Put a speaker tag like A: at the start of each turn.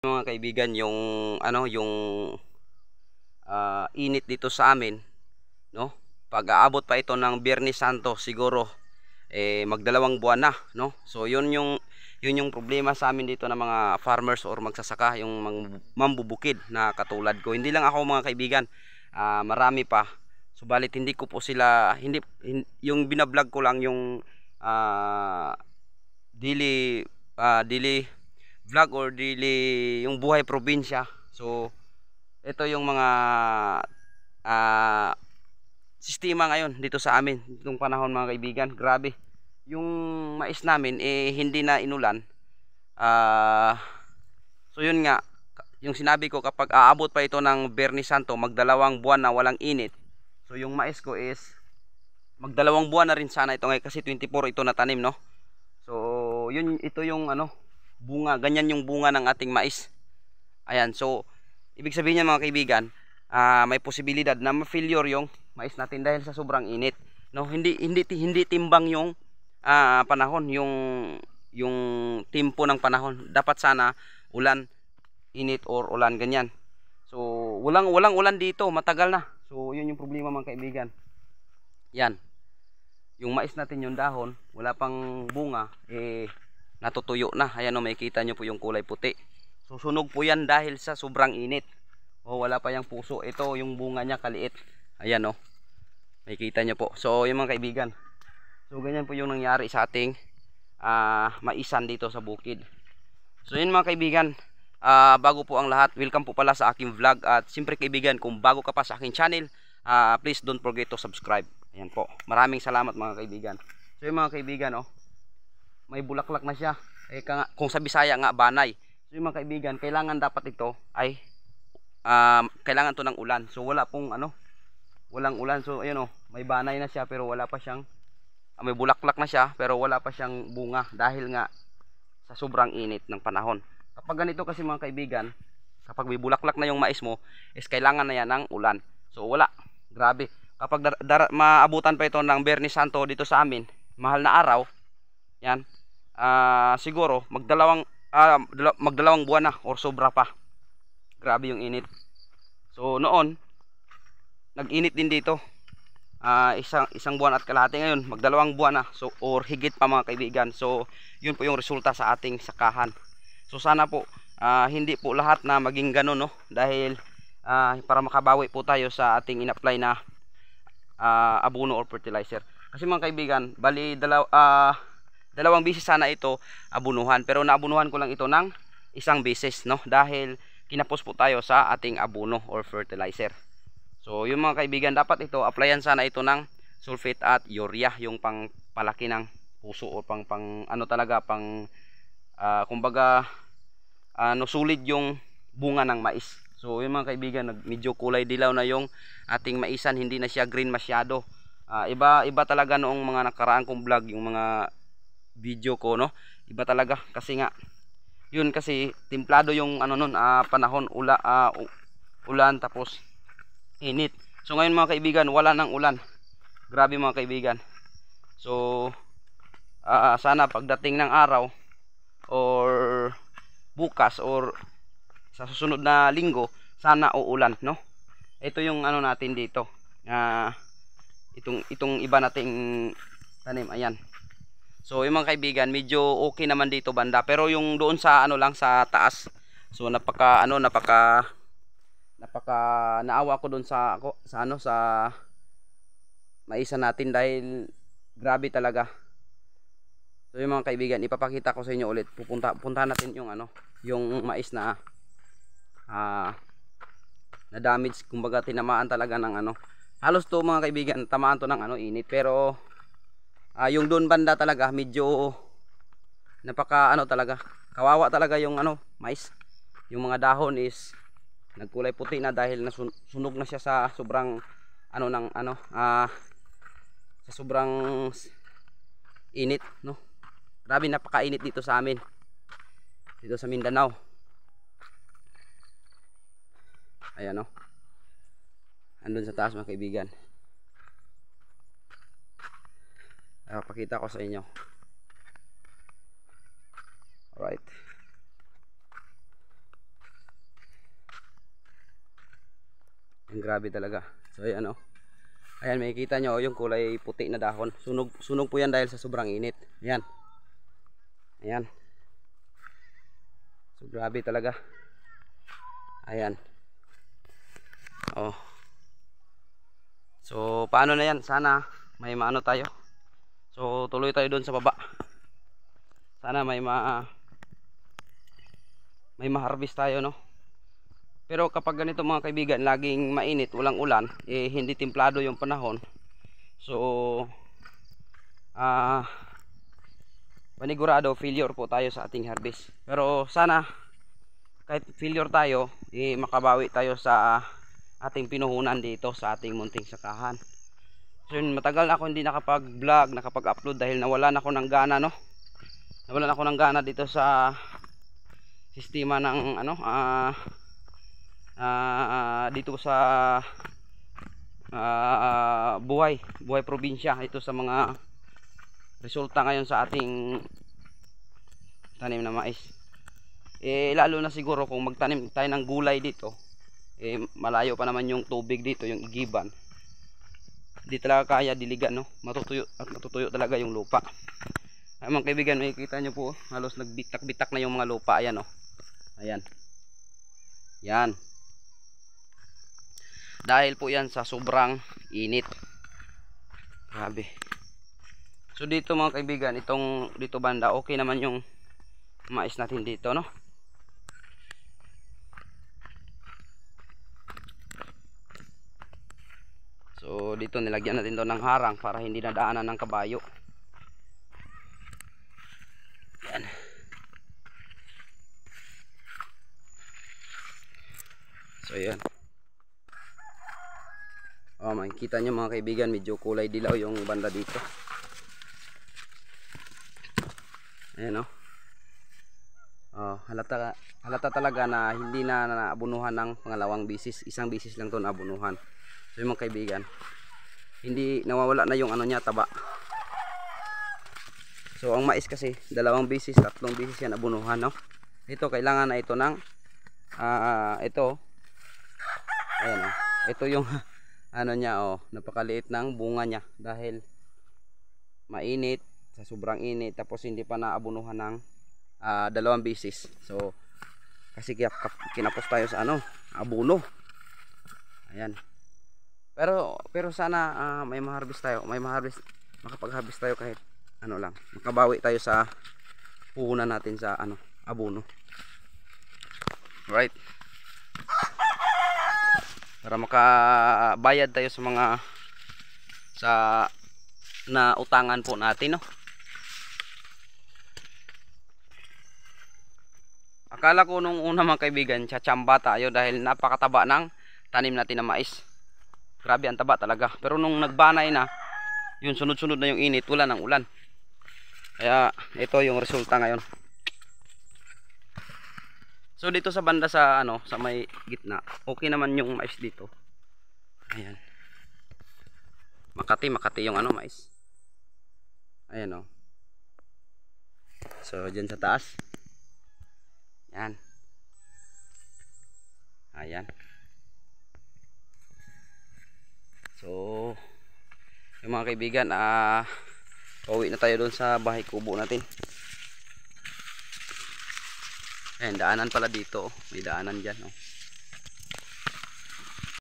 A: Mga kaibigan, yung init dito sa amin, no? Pag aabot pa ito ng Biyernes Santo, siguro magdalawang buwan na, no? So yun yung problema sa amin dito ng mga farmers or magsasaka, yung mambubukid na katulad ko. Hindi lang ako mga kaibigan, marami pa. Subalit hindi ko po sila yung binablog ko lang yung daily daily vlog or daily yung buhay probinsya. So ito yung mga ah, sistema ngayon dito sa amin itong panahon mga kaibigan. Grabe yung mais namin hindi na inulan. So yun nga, yung sinabi ko, kapag aabot pa ito ng Biyernes Santo, magdalawang buwan na walang init. So yung mais ko is magdalawang buwan na rin sana ito ngayon, kasi 24 ito natanim, no? So ito yung bunga, ganyan yung bunga ng ating mais. Ayan, so ibig sabihin niya mga kaibigan, may posibilidad na ma-failure yung mais natin dahil sa sobrang init, no? Hindi timbang yung panahon, yung tempo ng panahon. Dapat sana ulan, init or ulan, ganyan. So walang ulan dito, matagal na. So yun yung problema mga kaibigan. Yan. Yung mais natin, yung dahon, wala pang bunga, natutuyo na. Ayan o, makikita nyo po yung kulay puti. Susunog po yan dahil sa sobrang init. O, wala pa yung puso. Ito yung bunga niya, kaliit. Ayan o, makikita nyo po. So yung mga kaibigan, so ganyan po yung nangyari sa ating maisan dito sa bukid. So yun mga kaibigan, bago po ang lahat, welcome po pala sa aking vlog. At siyempre kaibigan, kung bago ka pa sa aking channel, please don't forget to subscribe. Ayan po, maraming salamat mga kaibigan. So yung mga kaibigan, may bulaklak na siya. Kung sa Bisaya nga, banay. So yung mga kaibigan, kailangan dapat ito ay kailangan to ng ulan. So wala pong walang ulan. So ayun may banay na siya pero wala pa siyang may bulaklak na siya pero wala pa siyang bunga dahil nga sa sobrang init ng panahon. Kapag ganito kasi mga kaibigan, kapag may bulaklak na yung mais mo, is kailangan na yan ng ulan. So wala, grabe. Kapag maabutan pa ito ng Biyernes Santo dito sa amin, mahal na araw, yan, siguro magdalawang buwan na or sobra pa. Grabe yung init. So noon, nag-init din dito. Isang buwan at kalahati, ngayon magdalawang buwan na, so or higit pa mga kaibigan. So yun po yung resulta sa ating sakahan. So sana po hindi po lahat na maging ganun, no? Dahil para makabawi po tayo sa ating in-apply na abono or fertilizer. Kasi mga kaibigan, bali dalawang beses sana ito abunuhan, pero naabunuhan ko lang ito ng isang beses, no? Dahil kinapos po tayo sa ating abono or fertilizer. So yung mga kaibigan, dapat ito applyan sana ito ng sulfate at urea, yung pang palaki ng puso o pang talaga pang kumbaga sulit yung bunga ng mais. So yung mga kaibigan, medyo kulay dilaw na yung ating maisan, hindi na siya green masyado. Iba talaga noong mga nakaraan kong vlog, yung mga video ko, no? Iba talaga kasi nga yun, kasi templado yung panahon, ulan tapos init. So ngayon mga kaibigan, wala nang ulan. Grabe mga kaibigan. So sana pagdating ng araw or bukas or sa susunod na linggo, sana uulan, no? Ito yung natin dito. Itong iba nating tanim, ayan. So yung mga kaibigan, medyo okay naman dito banda, pero yung doon sa lang sa taas, so napaka naawa ko doon sa maisa natin dahil grabe talaga. So yung mga kaibigan, ipapakita ko sa inyo ulit. Punta natin yung yung mais na na damage, kumbaga tinamaan talaga ng halos to mga kaibigan, tamaan to ng init. Pero yung doon banda talaga medyo napaka talaga, kawawa talaga yung mais. Yung mga dahon is nagkulay puti na dahil nasunog na siya sa sobrang sa sobrang init, no? Grabe, napakainit dito sa amin, dito sa Mindanao. Ayan andun sa taas mga kaibigan. Pakita ko sa inyo. Alright. Yung grabe talaga. So ayan oh. Ayan, makikita nyo yung kulay puti na dahon. Sunog po yan dahil sa sobrang init. Ayan. Ayan. So grabe talaga. Ayan. Oh. So paano na yan? Sana may maano tayo. So tuloy tayo doon sa baba. Sana may ma-harvest tayo, no? Pero kapag ganito mga kaibigan, laging mainit, walang ulan, eh hindi templado yung panahon. So panigurado failure po tayo sa ating harvest. Pero sana kahit failure tayo, eh makabawi tayo sa ating pinuhunan dito sa ating munting sakahan. So yun, matagal na ako hindi nakapag-vlog, nakapag-upload dahil nawalan ako ng gana, no? Nawalan ako ng gana dito sa sistema ng ano, dito sa buhay probinsya, ito sa mga resulta ngayon sa ating tanim na mais. Eh lalo na siguro kung magtanim tayo ng gulay dito, eh malayo pa naman yung tubig dito, yung igiban. Hindi talaga kaya diligan, no? Matutuyo talaga yung lupa. Ay mga kaibigan, makikita nyo po, halos nagbitak-bitak na yung mga lupa. Ayan oh. Ayan. Yan. Dahil po yan sa sobrang init. Grabe. So dito mga kaibigan, itong dito banda, okay naman yung mais natin dito, no? So dito nilagyan natin to ng harang para hindi nadaanan ng kabayo. Yan. So yan. Oh, makikita nyo mga kaibigan, medyo kulay dilaw yung banda dito. Ayan oh. Oh, halata talaga na hindi na naabunuhan ng pangalawang bisis. Isang bisis lang to naabunuhan. So yung mga kaibigan, hindi nawawala na yung ano niya, taba. So ang mais kasi dalawang bisis, tatlong bisis yan abunuhan, no? Ito kailangan na ito ng ito. Ayan oh. Ito yung ano niya oh, napakaliit ng bunga niya dahil mainit, sa sobrang init, tapos hindi pa naabunuhan ng dalawang bisis. So kasi kinapos tayo sa ano, abuno. Ayan. Pero sana may ma-harvest tayo, makapag-harvest tayo kahit ano lang. Makabawi tayo sa puhunan natin sa ano, abuno. Right? Para makabayad tayo sa mga na utangan po natin, no? Akala ko nung una mga kaibigan, tsatsamba tayo dahil napakataba ng tanim natin na mais. Grabe ang taba talaga. Pero nung nagbanay na, yun sunod-sunod na yung init, wala ng ulan. Kaya ito yung resulta ngayon. So dito sa banda sa ano, sa may gitna, okay naman yung mais dito. Ayan. Makati yung ano, mais. Ayan oh. So diyan sa taas. Yan. Ayan. So yung mga kaibigan, pauwi na tayo doon sa bahay kubo natin. Ayan, daanan pala dito, may daanan dyan oh.